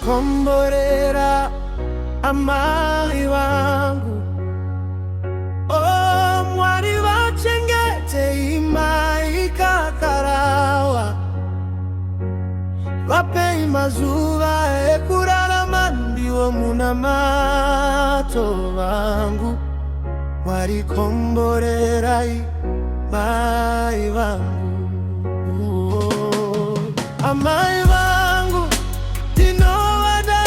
komborera amai wangu. Oh, mwari wachengete imai kakarawa vape mazuva ekurarama ndiwo muna mato vangu. Mwari komborerai mai vangu. Oh, amai vangu tinovada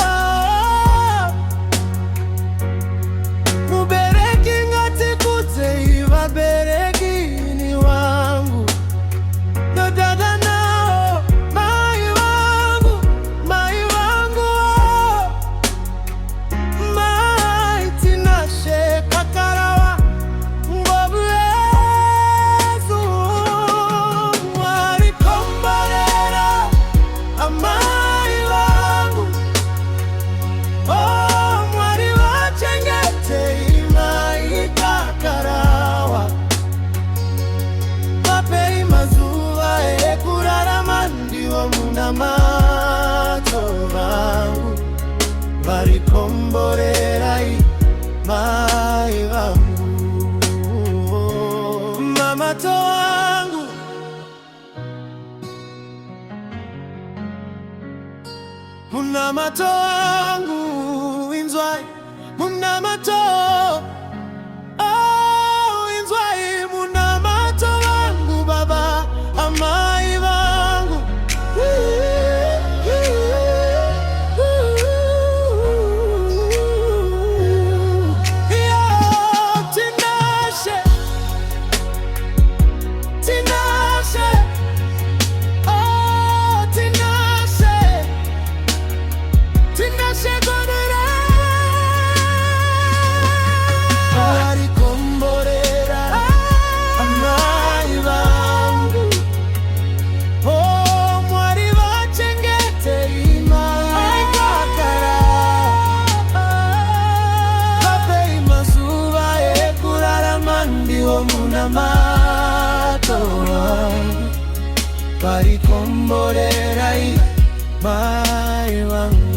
mubereki ngatikudze vabereki ni wangu. Dodada nao mai vangu mai tinashe kakarawa ngobu ezu. Mwari komborera amai vangu. Oh, mwari wachengete imai kakarawa vape mazuva ekurarama ndiwo muna mato vangu. Vari komborerai mai vangu. Mamato wangu muna mato wangu inzwai muna mato. Oh, inzwai muna mato wangu baba amai vangu. Tinashe tinashe. Oh, tinashe tinashe godere. Mwari komborera amai vangu. Oh, mwari vachengete imai kakarawa vape mazuva ekurarama ndiwo muna mato vangu. Vari komborerai mai vangu.